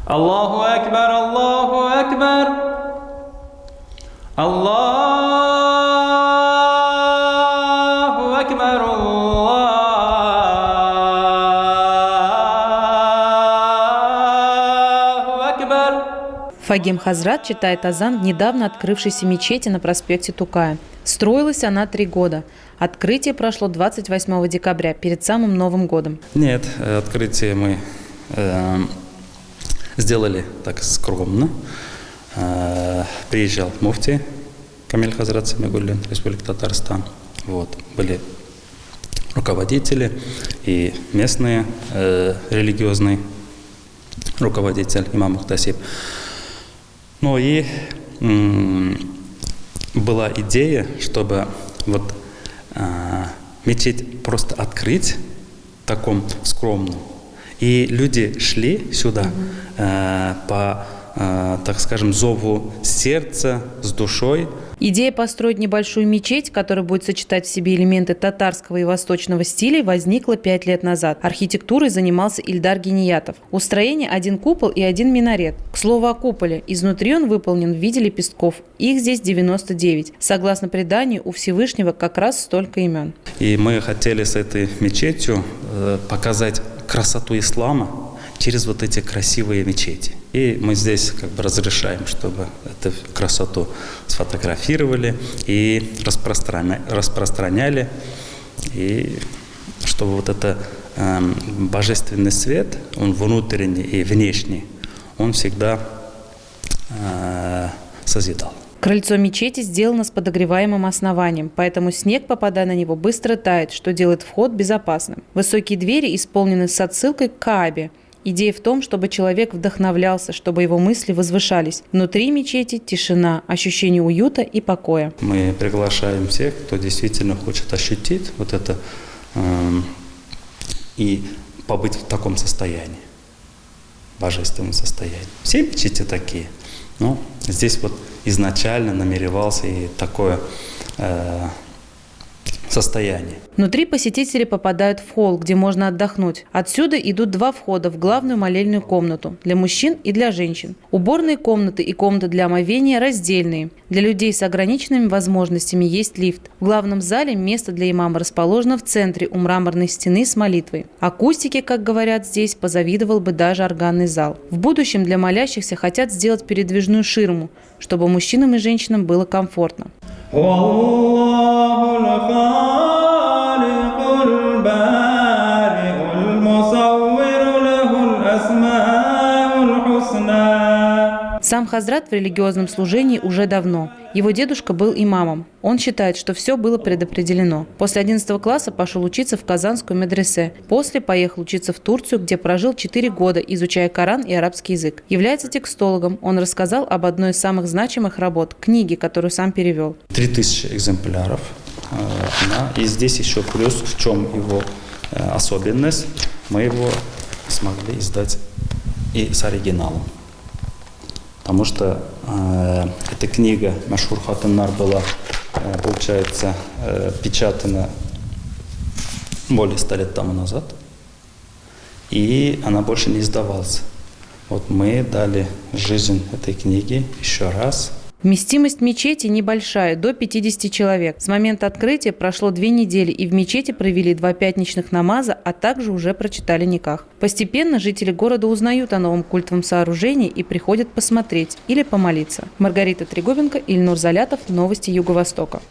Аллаху Акбар, Аллаху Акбар. Аллаху Акбар, Аллаху Акбар. Фагим Хазрат читает азан в недавно открывшейся мечети на проспекте Тукая. Строилась она 3 года. Открытие прошло 28 декабря, перед самым Новым годом. Нет, открытие мы сделали так скромно. Приезжал муфти Камиль Хазрат Самигуллин, Республика Татарстан. Вот. Были руководители и местные религиозные руководитель имам Мухтасиб. Ну и была идея, чтобы вот мечеть просто открыть в таком скромном. И люди шли сюда по, так скажем, зову сердца, с душой. Идея построить небольшую мечеть, которая будет сочетать в себе элементы татарского и восточного стилей, возникла 5 лет назад. Архитектурой занимался Ильдар Гениятов. У строения 1 купол и 1 минарет. К слову о куполе. Изнутри он выполнен в виде лепестков. Их здесь 99. Согласно преданию, у Всевышнего как раз столько имен. И мы хотели с этой мечетью показать красоту ислама через вот эти красивые мечети. И мы здесь как бы разрешаем, чтобы эту красоту сфотографировали и распространяли, и чтобы вот это божественный свет, он внутренний и внешний, он всегда созидал. Крыльцо мечети сделано с подогреваемым основанием, поэтому снег, попадая на него, быстро тает, что делает вход безопасным. Высокие двери исполнены с отсылкой к Каабе. Идея в том, чтобы человек вдохновлялся, чтобы его мысли возвышались. Внутри мечети тишина, ощущение уюта и покоя. Мы приглашаем всех, кто действительно хочет ощутить вот это и побыть в таком состоянии, божественном состоянии. Все мечети такие. Но здесь вот изначально намеревался и такое состояние. Внутри посетители попадают в холл, где можно отдохнуть. Отсюда идут 2 входа в главную молельную комнату для мужчин и для женщин. Уборные комнаты и комнаты для омовения раздельные. Для людей с ограниченными возможностями есть лифт. В главном зале место для имама расположено в центре у мраморной стены с молитвой. Акустике, как говорят здесь, позавидовал бы даже органный зал. В будущем для молящихся хотят сделать передвижную ширму, чтобы мужчинам и женщинам было комфортно. Сам Хазрат в религиозном служении уже давно. Его дедушка был имамом. Он считает, что все было предопределено. После 11 класса пошел учиться в Казанскую медресе. После поехал учиться в Турцию, где прожил 4 года, изучая Коран и арабский язык. Является текстологом. Он рассказал об одной из самых значимых работ – книге, которую сам перевел. 3000 экземпляров. И здесь еще плюс, в чем его особенность, мы его смогли издать и с оригиналом. Потому что эта книга «Машхур Хатан-нар» была, получается, печатана более 100 лет тому назад, и она больше не издавалась. Вот мы дали жизнь этой книге еще раз. Вместимость мечети небольшая, до 50 человек. С момента открытия прошло 2 недели, и в мечети провели 2 пятничных намаза, а также уже прочитали никах. Постепенно жители города узнают о новом культовом сооружении и приходят посмотреть или помолиться. Маргарита Трегубенко, Ильнур Залятов. Новости Юго-Востока.